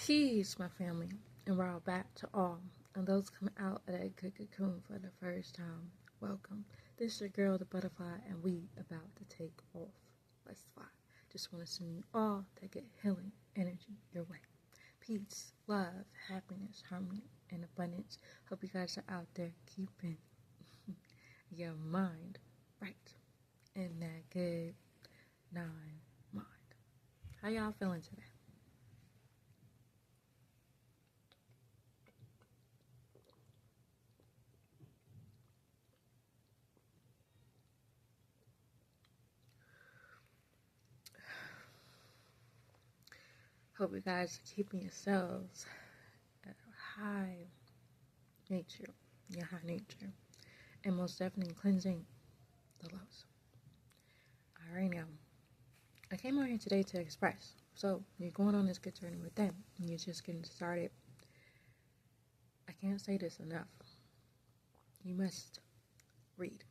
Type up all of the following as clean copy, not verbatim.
Peace, my family, and we're all back to all. And those coming out of that good cocoon for the first time, welcome. This is your girl, the butterfly, and we about to take off. Let's fly. Just want to send you all that good healing energy your way. Peace, love, happiness, harmony, and abundance. Hope you guys are out there keeping your mind right in that good 9 mind. How y'all feeling today? Hope you guys are keeping yourselves at a high nature, your high nature, and most definitely cleansing the lows. Alright, now, I came out here today to express. So, you're going on this good journey with them, and you're just getting started. I can't say this enough. You must read.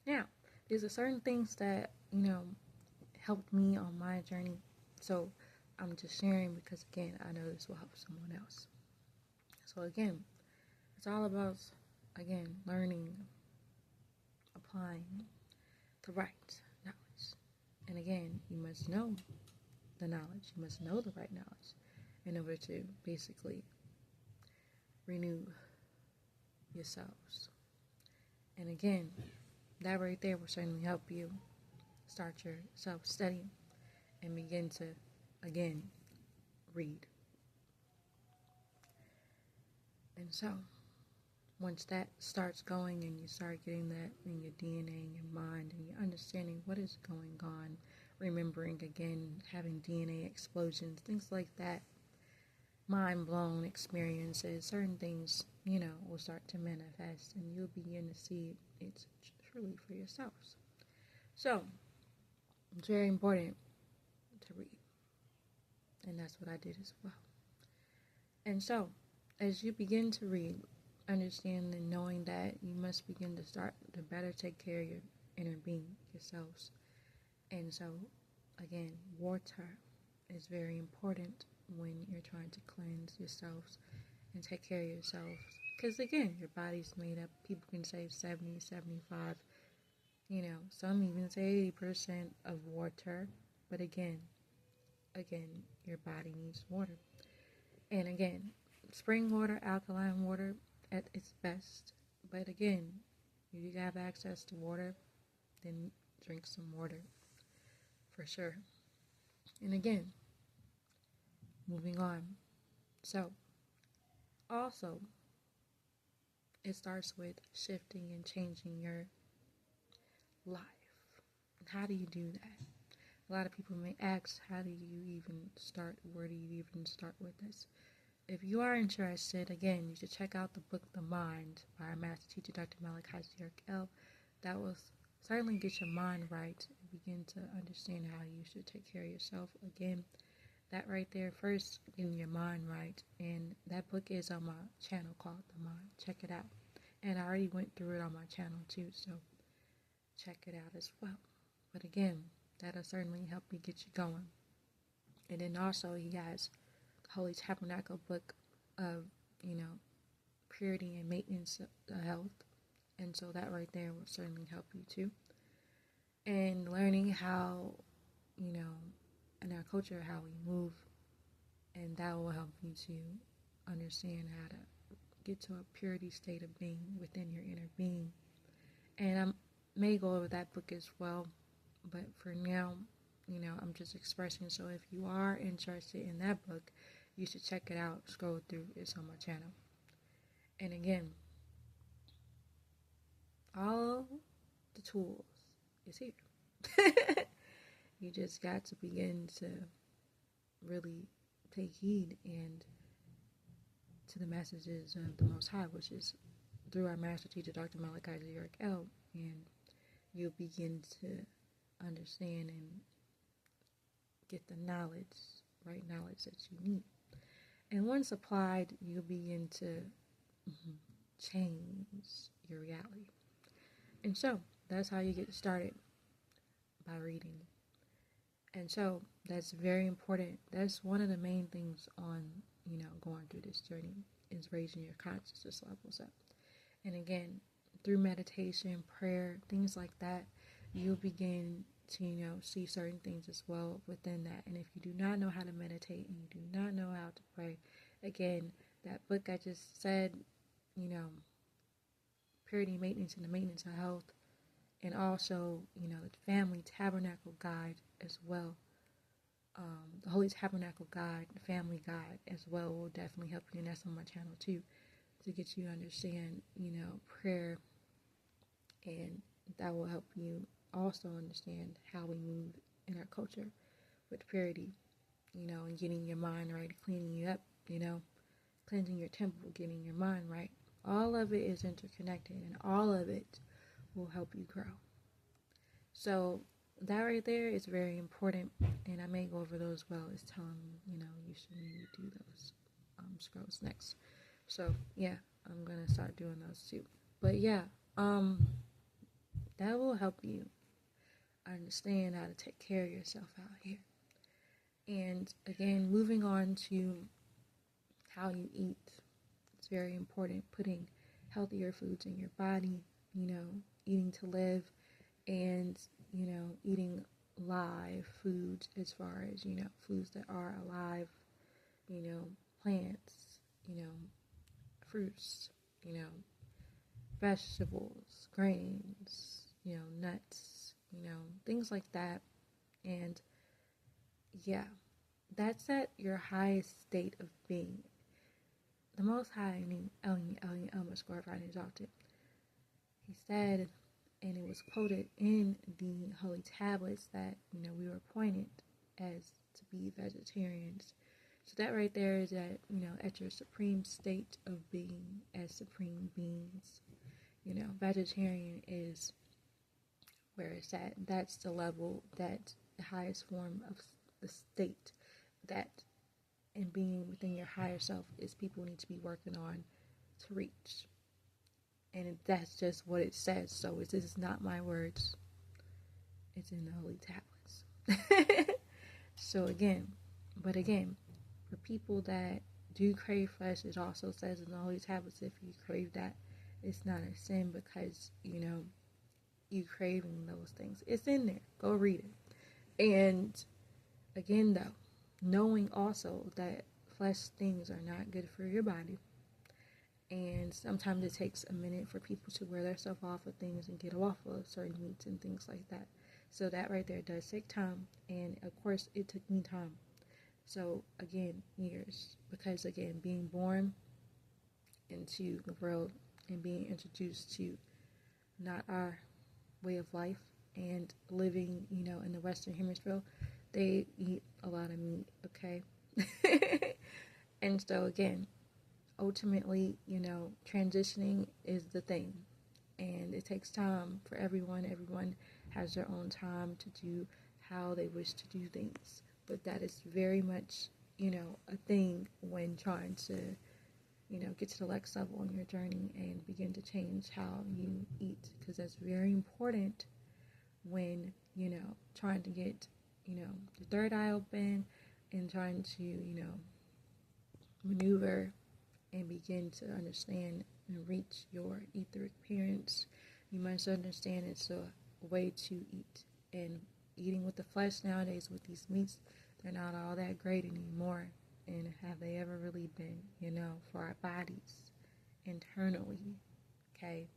Now, there's a certain things that, helped me on my journey. So, I'm just sharing because, again, I know this will help someone else. So, again, it's all about, learning, applying the right knowledge. And again, you must know the knowledge. You must know the right knowledge in order to basically renew yourselves. And again, that right there will certainly help you start your self-study and begin to, again, read. And so, once that starts going and you start getting that in your DNA, in your mind, and you're understanding what is going on, remembering again, having DNA explosions, things like that, mind-blown experiences, certain things, will start to manifest, and you'll begin to see it's truly for yourselves. So, it's very important to read, and that's what I did as well. And so, as you begin to read, understand and knowing that you must begin to start to better take care of your inner being, yourselves. And so, again, water is very important when you're trying to cleanse yourselves and take care of yourselves. Because, again, your body's made up. People can say 70, 75, some even say 80% of water. But again, your body needs water. And again, spring water, alkaline water at its best. But again, if you have access to water, then drink some water for sure. And again, moving on. So, also, it starts with shifting and changing your life. And how do you do that? A lot of people may ask, how do you even start? Where do you even start with this? If you are interested, again, you should check out the book, The Mind, by our master teacher, Dr. Malachi. That will certainly get your mind right and begin to understand how you should take care of yourself. Again, that right there, first, getting your mind right. And that book is on my channel called The Mind. Check it out. And I already went through it on my channel too, so check it out as well. But again, that'll certainly help you get you going. And then also, he has Holy Tabernacle book of, purity and maintenance of health. And so that right there will certainly help you too. And learning how, in our culture, how we move. And that will help you to understand how to get to a purity state of being within your inner being. And I may go over that book as well. But for now, I'm just expressing. So if you are interested in that book, you should check it out. Scroll through. It's on my channel. And again, all the tools is here. You just got to begin to really take heed and to the messages of the Most High, which is through our master teacher, Dr. Malachi. And you'll begin to understand and get the right knowledge that you need. And once applied, you'll begin to change your reality. And so, that's how you get started, by reading. And so, that's very important. That's one of the main things on, this journey is raising your consciousness levels up. And again, through meditation, prayer, things like that, you'll begin to, see certain things as well within that. And if you do not know how to meditate and you do not know how to pray, again, that book I just said, Purity Maintenance and the Maintenance of Health, and also, the Family Tabernacle Guide as well. The Holy Tabernacle Guide, the Family Guide as well will definitely help you, and that's on my channel too, to get you to understand, prayer, and that will help you also understand how we move in our culture with purity, and getting your mind right, cleaning you up, cleansing your temple, getting your mind right. All of it is interconnected, and all of it will help you grow. So that right there is very important, and I may go over those well as telling you should maybe do those scrolls next. So yeah, I'm gonna start doing those too. But yeah, that will help you understand how to take care of yourself out here. And again, moving on to how you eat, it's very important. Putting healthier foods in your body, eating to live, and eating live foods as far as foods that are alive, plants, fruits, vegetables, grains, nuts, things like that. And yeah, that's at your highest state of being. The Most High, most glorified and exalted, he said, and it was quoted in the holy tablets, that we were appointed as to be vegetarians. So that right there is at your supreme state of being as supreme beings. Vegetarian is where it's at. That's the level, that the highest form of the state that, and being within your higher self, is people need to be working on to reach. And that's just what it says. So this is not my words. It's in the holy tablets. So again, for people that do crave flesh, it also says in the holy tablets, if you crave that, it's not a sin, because you craving those things. It's in there. Go read it. And again, though, knowing also that flesh things are not good for your body. And sometimes it takes a minute for people to wear themselves off of things and get off of certain meats and things like that. So that right there does take time. And of course, it took me time. So again, years. Because again, being born into the world and being introduced to not our way of life, and living, in the Western Hemisphere, they eat a lot of meat, okay? And so again, ultimately, transitioning is the thing, and it takes time for everyone. Everyone has their own time to do how they wish to do things, but that is very much, a thing when trying to, get to the next level on your journey and begin to change how you eat, because that's very important when, trying to get, the third eye open and trying to, maneuver and begin to understand and reach your etheric parents. You must understand it's a way to eat. And eating with the flesh nowadays with these meats, they're not all that great anymore. And have they ever really been, for our bodies internally, okay?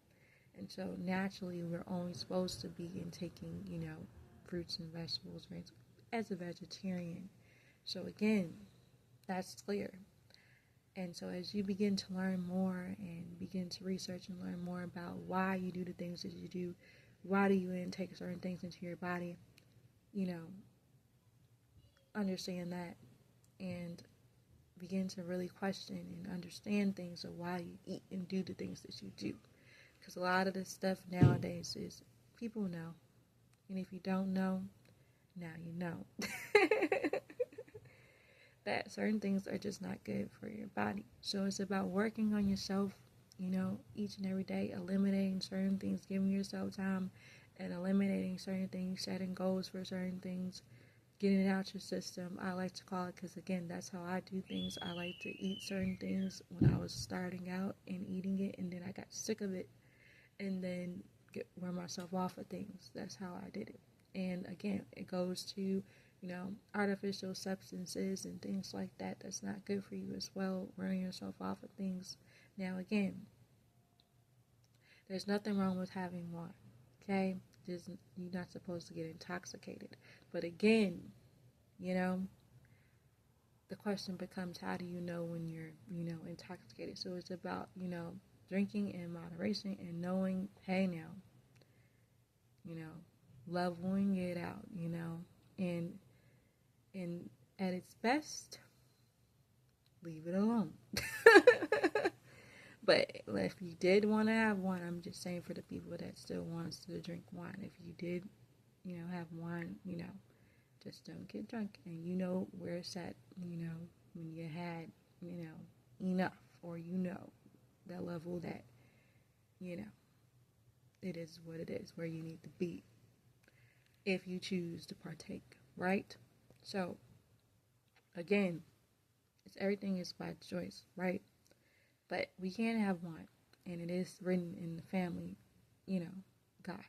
And so naturally, we're only supposed to be taking, fruits and vegetables as a vegetarian. So again, that's clear. And so as you begin to learn more and begin to research and learn more about why you do the things that you do, why do you intake certain things into your body, understand that and begin to really question and understand things of why you eat and do the things that you do. Because a lot of this stuff nowadays is people know. And if you don't know, now you know. That certain things are just not good for your body. So it's about working on yourself, each and every day, eliminating certain things, giving yourself time, and eliminating certain things, setting goals for certain things, getting it out your system. I like to call it, because again, that's how I do things. I like to eat certain things when I was starting out and eating it, and then I got sick of it, and then wear myself off of things. That's how I did it. And again, it goes to, artificial substances and things like that. That's not good for you as well, wearing yourself off of things. Now again, there's nothing wrong with having wine, okay? You're not supposed to get intoxicated. But again, the question becomes, how do you know when you're, intoxicated? So it's about, drinking in moderation and knowing, hey now, leveling it out, and at its best, leave it alone. But if you did want to have wine, I'm just saying for the people that still wants to drink wine, if you did, have wine, just don't get drunk. And you know where it's at, when you had, enough, or that level that, it is what it is, where you need to be if you choose to partake, right? So, again, everything is by choice, right? But we can have wine, and it is written in the family, God.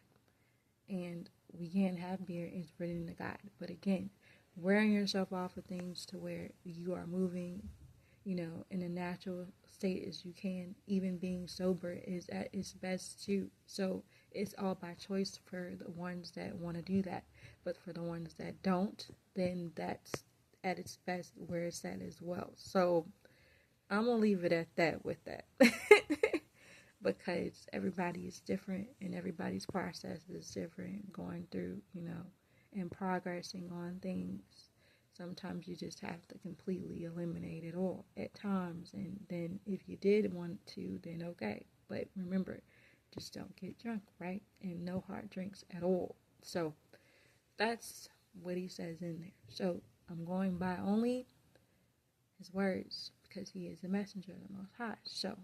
And we can't have beer, it's written in the God. But again, wearing yourself off of things to where you are moving, in a natural state as you can, even being sober is at its best too. So it's all by choice for the ones that want to do that. But for the ones that don't, then that's at its best where it's at as well. So I'm going to leave it at that with that. Because everybody is different, and everybody's process is different, going through, and progressing on things. Sometimes you just have to completely eliminate it all at times. And then if you did want to, then okay. But remember, just don't get drunk, right? And no hard drinks at all. So that's what he says in there. So I'm going by only his words, because he is the messenger of the Most High. So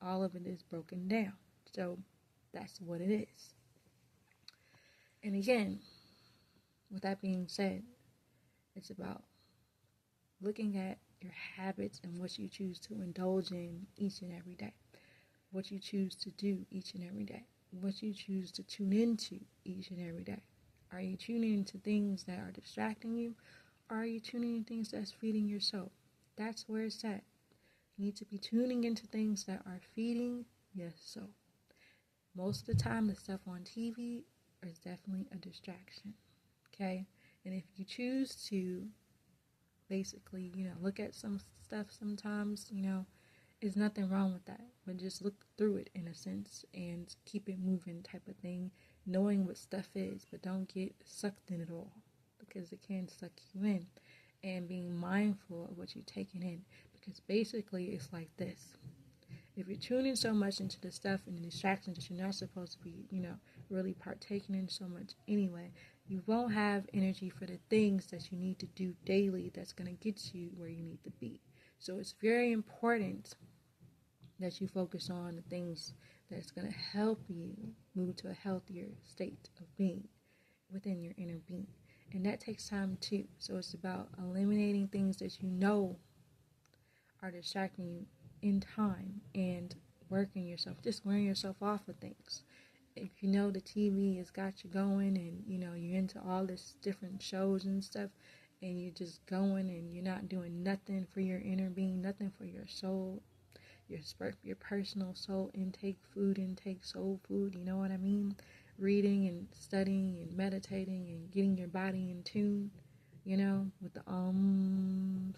all of it is broken down. So that's what it is. And again, with that being said, it's about looking at your habits and what you choose to indulge in each and every day. What you choose to do each and every day. What you choose to tune into each and every day. Are you tuning into things that are distracting you? Or are you tuning into things that's feeding your soul? That's where it's at. You need to be tuning into things that are feeding your soul. Most of the time, the stuff on TV is definitely a distraction. Okay? And if you choose to basically, look at some stuff sometimes, there's nothing wrong with that. But just look through it in a sense and keep it moving type of thing, knowing what stuff is, but don't get sucked in it all, because it can suck you in. And being mindful of what you're taking in, because basically it's like this. If you're tuning so much into the stuff and the distractions that you're not supposed to be, really partaking in so much anyway, you won't have energy for the things that you need to do daily that's going to get you where you need to be. So it's very important that you focus on the things that's going to help you move to a healthier state of being within your inner being. And that takes time too. So it's about eliminating things that are distracting you in time, and working yourself, just wearing yourself off of things. If the TV has got you going, and you're into all this different shows and stuff, and you're just going and you're not doing nothing for your inner being, nothing for your soul, your personal soul intake, food intake, soul food, you know what I mean? Reading and studying and meditating and getting your body in tune, with the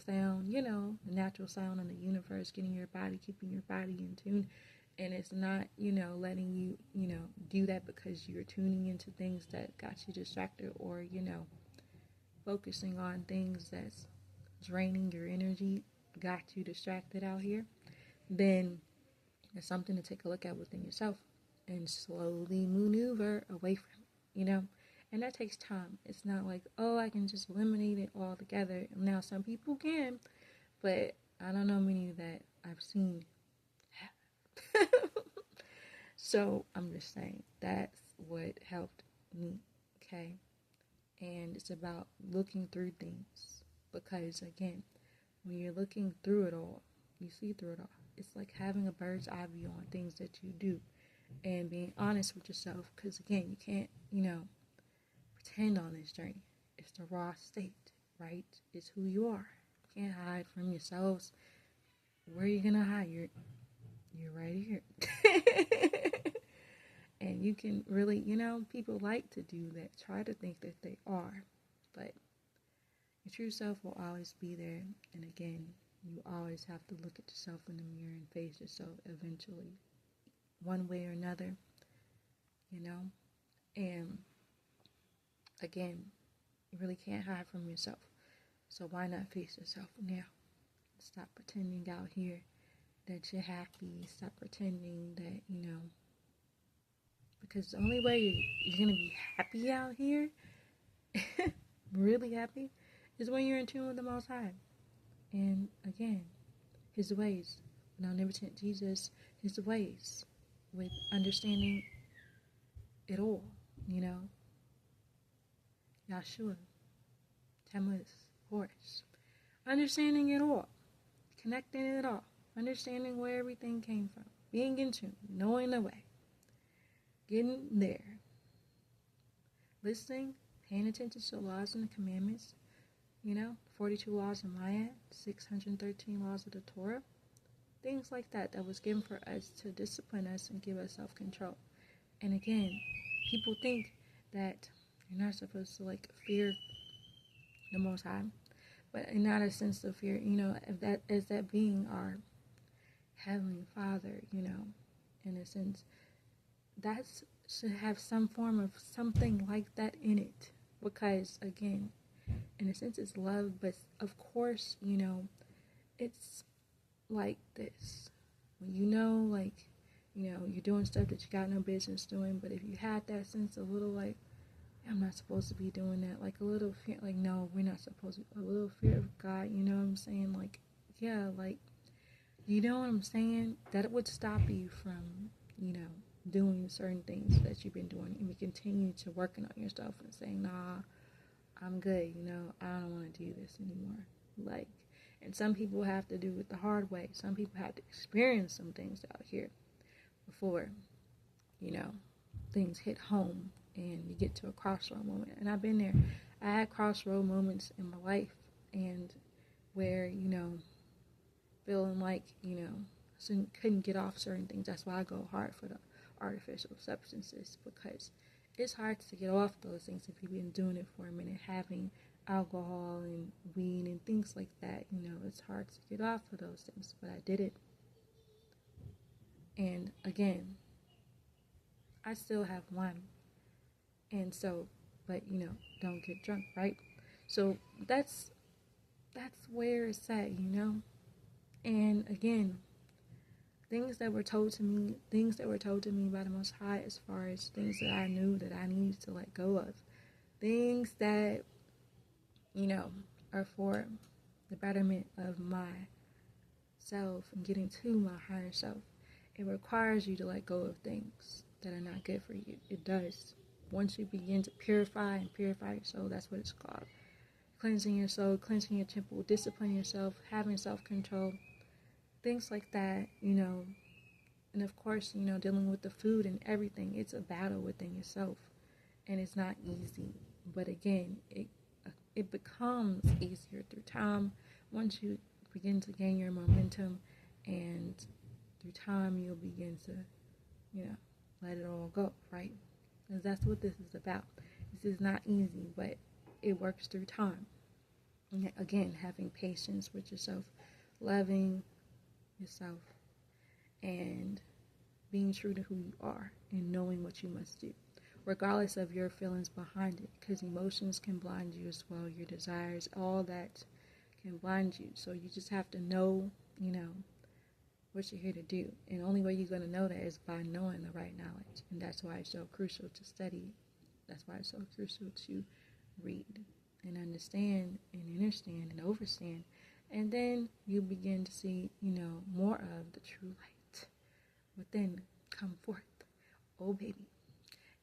sound, the natural sound in the universe, keeping your body in tune. And it's not, letting you, do that because you're tuning into things that got you distracted, or, focusing on things that's draining your energy, got you distracted out here. Then it's something to take a look at within yourself and slowly maneuver away from it, And that takes time. It's not like, I can just eliminate it altogether. Now, some people can, but I don't know many that I've seen have. So, I'm just saying, that's what helped me, okay? And it's about looking through things. Because, again, when you're looking through it all, you see through it all. It's like having a bird's eye view on things that you do and being honest with yourself. Because, again, you can't, pretend on this journey. It's the raw state, right? It's who you are. You can't hide from yourselves. Where are you going to hide? You're right here. And you can really, people like to do that, try to think that they are. But your true self will always be there. And again, you always have to look at yourself in the mirror and face yourself eventually, one way or another, And again, you really can't hide from yourself. So why not face yourself now? Stop pretending out here that you're happy. Stop pretending that, because the only way you're going to be happy out here, really happy, is when you're in tune with the Most High. And again, His ways. When omnipotent Jesus, His ways, with understanding it all, Yahshua, Tammuz, Horus. Understanding it all. Connecting it all. Understanding where everything came from. Being in tune. Knowing the way. Getting there. Listening. Paying attention to the laws and the commandments. 42 laws of Maya. 613 laws of the Torah. Things like that was given for us to discipline us and give us self-control. And again, people think that you're not supposed to fear the Most High, but not a sense of fear, as that being our Heavenly Father, in a sense, that should have some form of something like that in it, because again, in a sense, it's love, but of course, it's like this. When you're doing stuff that you got no business doing, but if you had that sense of little I'm not supposed to be doing that, a little fear, no, we're not supposed to, a little fear of God, you know what I'm saying? You know what I'm saying? That would stop you from, doing certain things that you've been doing, and you continue to working on yourself and saying, nah, I'm good, I don't want to do this anymore. And some people have to do it the hard way. Some people have to experience some things out here before, things hit home and you get to a crossroad moment. And I've been there. I had crossroad moments in my life, and where, feeling couldn't get off certain things. That's why I go hard for the artificial substances, because it's hard to get off those things if you've been doing it for a minute, having alcohol and weed and things like that. It's hard to get off of those things, but I did it. And again, I still have one. And so, but don't get drunk, right? So that's where it's at, And again, things that were told to me by the Most High, as far as things that I knew that I needed to let go of, things that are for the betterment of myself and getting to my higher self. It requires you to let go of things that are not good for you. It does. Once you begin to purify your soul, that's what it's called. Cleansing your soul, cleansing your temple, disciplining yourself, having self-control, things like that, And of course, dealing with the food and everything, it's a battle within yourself. And it's not easy. But again, it becomes easier through time. Once you begin to gain your momentum, and through time you'll begin to, let it all go, right? Because that's what this is about. This is not easy, but it works through time. And again, having patience with yourself, loving yourself, and being true to who you are, and knowing what you must do, regardless of your feelings behind it, because emotions can blind you as well, your desires, all that can blind you. So you just have to know, what you're here to do. And the only way you're going to know that is by knowing the right knowledge. And that's why it's so crucial to study. That's why it's so crucial to read and understand and understand and overstand. And then you begin to see, more of the true light within come forth. Oh, baby.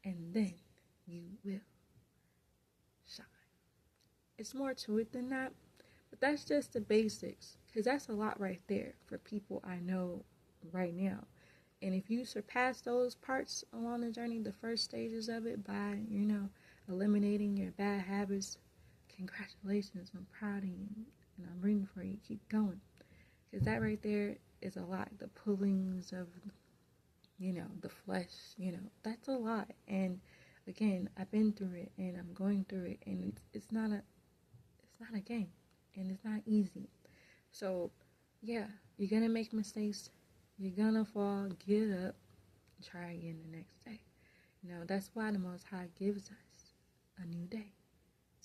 And then you will shine. It's more to it than that, but that's just the basics, because that's a lot right there for people I know right now. And if you surpass those parts along the journey, the first stages of it, by, eliminating your bad habits, congratulations, I'm proud of you, and I'm rooting for you. Keep going. Because that right there is a lot. The pullings of, the flesh, that's a lot. And again, I've been through it, and I'm going through it, and it's not a game, and it's not easy. So, yeah, you're going to make mistakes. You're going to fall, get up, try again the next day. That's why the Most High gives us a new day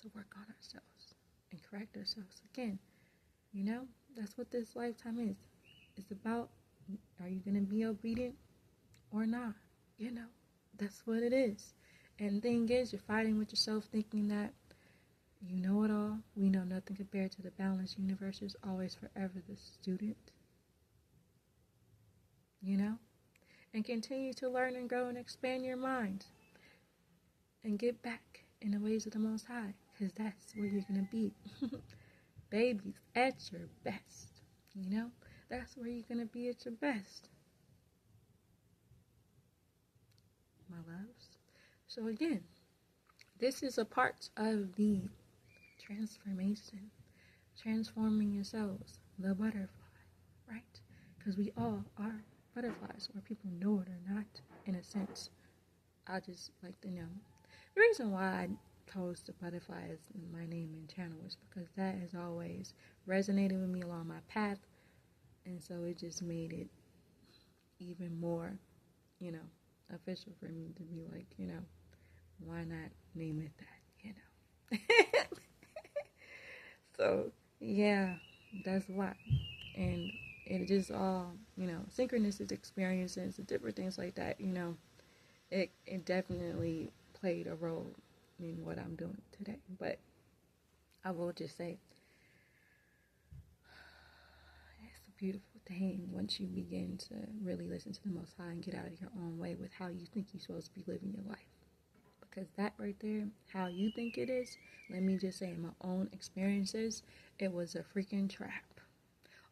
to work on ourselves and correct ourselves again. That's what this lifetime is. It's about, are you going to be obedient or not? That's what it is. And the thing is, you're fighting with yourself thinking that you know it all. We know nothing compared to the balanced universe is always forever the student. And continue to learn and grow and expand your mind. And get back in the ways of the Most High. Because that's where you're going to be. Babies, at your best. That's where you're going to be at your best. My loves. So again, this is a part of the transformation. Transforming yourselves. The butterfly. Right? Because we all are butterflies, whether people know it or not, in a sense. I just like to know. The reason why I chose the butterfly as my name and channel is because that has always resonated with me along my path, and so it just made it even more, official for me to be like, why not name it that, So, yeah, that's why. And it just all, synchronicity experiences and different things like that, it definitely played a role in what I'm doing today. But I will just say, it's a beautiful thing once you begin to really listen to the Most High and get out of your own way with how you think you're supposed to be living your life. Because that right there, how you think it is, let me just say, in my own experiences, it was a freaking trap.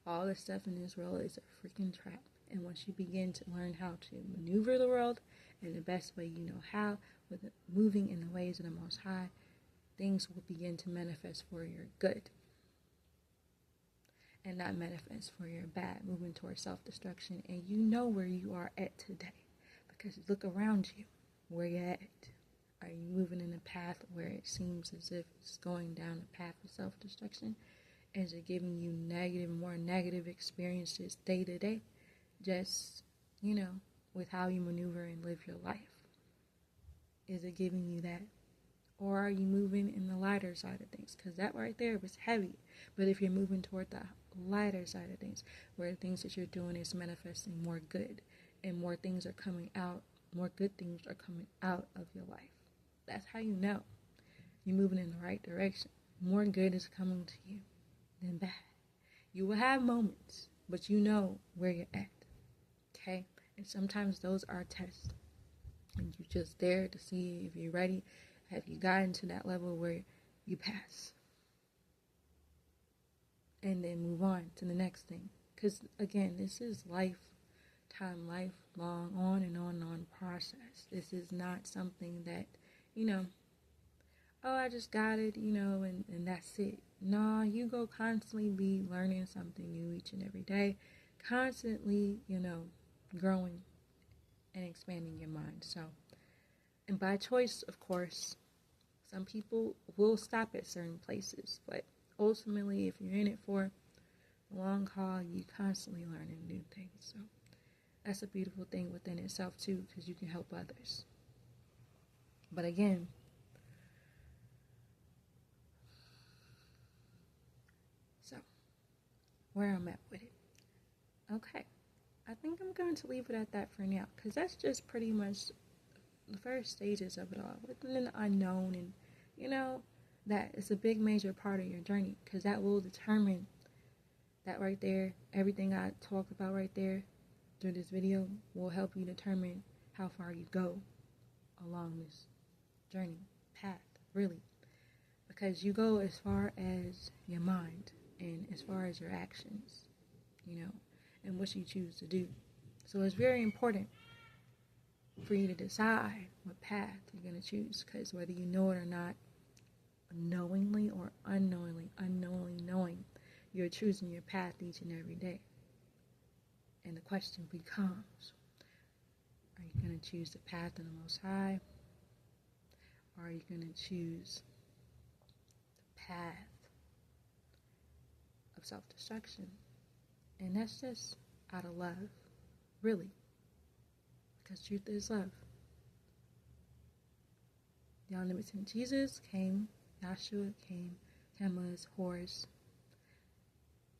All the stuff in this world is a freaking trap. And once you begin to learn how to maneuver the world in the best way you know how, with moving in the ways of the Most High, things will begin to manifest for your good. And not manifest for your bad, moving towards self-destruction. And you know where you are at today. Because look around you, where you're at. Are you moving in a path where it seems as if it's going down a path of self-destruction? Is it giving you more negative experiences day to day? Just, with how you maneuver and live your life. Is it giving you that? Or are you moving in the lighter side of things? Because that right there was heavy. But if you're moving toward the lighter side of things, where the things that you're doing is manifesting more good, and more things are coming out, more good things are coming out of your life. That's how you know you're moving in the right direction. More good is coming to you than bad. You will have moments, but you know where you're at. Okay? And sometimes those are tests. And you're just there to see if you're ready. Have you gotten to that level where you pass? And then move on to the next thing. Because, again, this is lifelong, on and on process. This is not something that, I just got it, and that's it. No, you go constantly be learning something new each and every day. Constantly, growing and expanding your mind. So, and by choice, of course, some people will stop at certain places. But ultimately, if you're in it for the long haul, you constantly learning new things. So that's a beautiful thing within itself, too, because you can help others. But again, so where I'm at with it. Okay. I think I'm going to leave it at that for now, because that's just pretty much the first stages of it all. Within the unknown, and, that is a big major part of your journey, because that will determine that right there. Everything I talked about right there through this video will help you determine how far you go along this journey, path, really. Because you go as far as your mind and as far as your actions, and what you choose to do. So it's very important for you to decide what path you're going to choose, because whether you know it or not, knowingly or unknowingly knowing, you're choosing your path each and every day. And the question becomes, are you going to choose the path of the Most High, or are you going to choose the path of self-destruction? And that's just out of love, really, because truth is love. The omnipotent Jesus came, Yahshua came, Tammuz, Horus,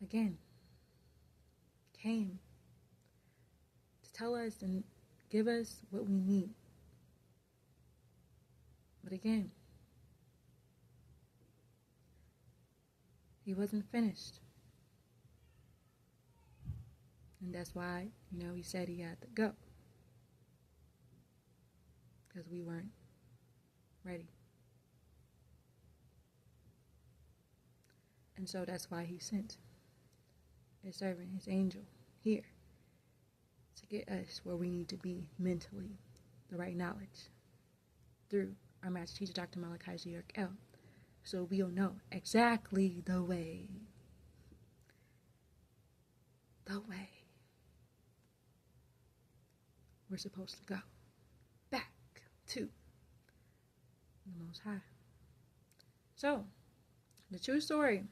again, came to tell us and give us what we need. But again, he wasn't finished. And that's why, he said he had to go. Because we weren't ready. And so that's why he sent his servant, his angel, here to get us where we need to be mentally, the right knowledge, through our master teacher, Dr. Malachi Z. So we'll know exactly the way we're supposed to go back to the Most High. So, the true story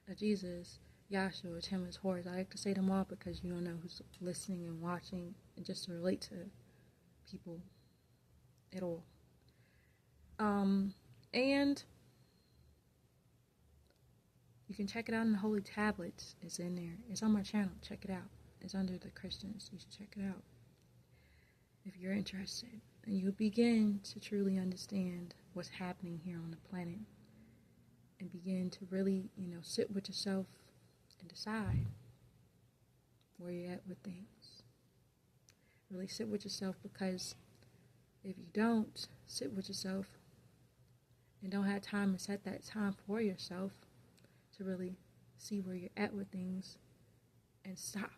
of Jesus, Yahshua, Tammuz, Horus. I like to say them all because you don't know who's listening and watching, and just to relate to people at all. And you can check it out in the Holy Tablets. It's in there. It's on my channel. Check it out. It's under the Christians. You should check it out if you're interested. And you'll begin to truly understand what's happening here on the planet. And begin to really, sit with yourself and decide where you're at with things. Really sit with yourself, because if you don't sit with yourself and don't have time to set that time for yourself to really see where you're at with things and stop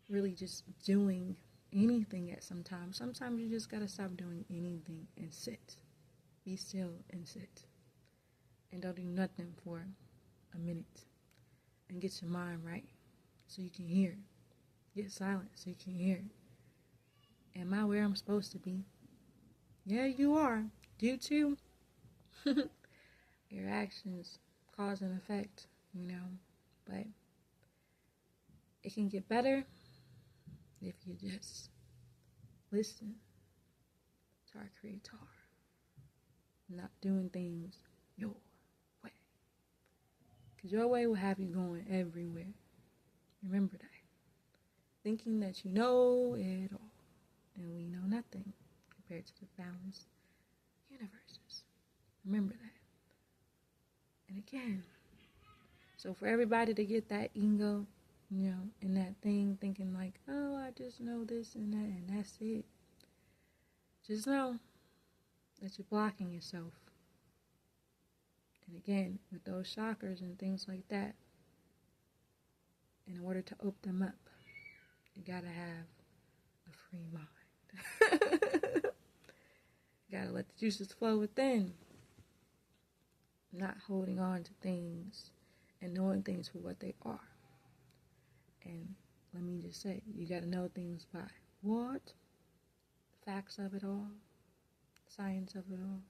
really just doing anything at some time. Sometimes you just gotta stop doing anything and sit. Be still and sit. And don't do nothing for a minute. And get your mind right so you can hear. Get silent so you can hear. Am I where I'm supposed to be? Yeah, you are. Due to your actions, cause and effect, But it can get better if you just listen to our Creator. Not doing things your way. Because your way will have you going everywhere. Remember that. Thinking that you know it all. And we know nothing compared to the boundless universes. Remember that. And again, so for everybody to get that ego, in that thing, thinking like, oh, I just know this and that, and that's it. Just know that you're blocking yourself. And again, with those chakras and things like that, in order to open them up, you gotta have a free mind. You gotta let the juices flow within. Not holding on to things and knowing things for what they are. And let me just say, you gotta know things by what? The facts of it all, the science of it all,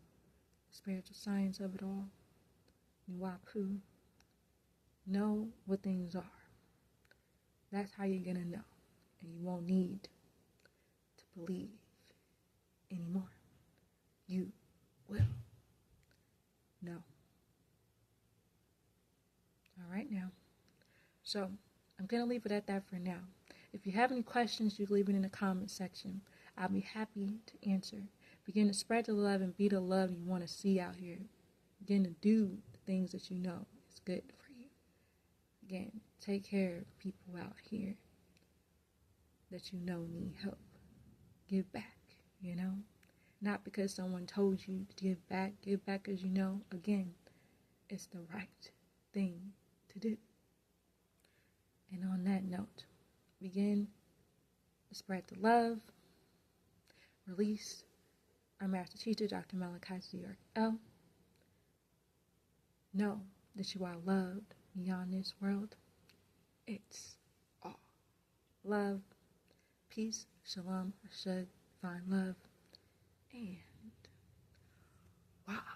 the spiritual science of it all, Nuwapu. Know what things are. That's how you're gonna know. And you won't need to believe anymore. You will know. Alright now. So, I'm going to leave it at that for now. If you have any questions, you can leave it in the comment section. I'll be happy to answer. Begin to spread the love and be the love you want to see out here. Begin to do the things that you know is good for you. Again, take care of people out here that you know need help. Give back, Not because someone told you to give back because you know, again, it's the right thing to do. And on that note, begin to spread the love, release our master teacher, Dr. Malachi L. Know that you are loved beyond this world. It's all love, peace, shalom, ashad, divine love, and wow.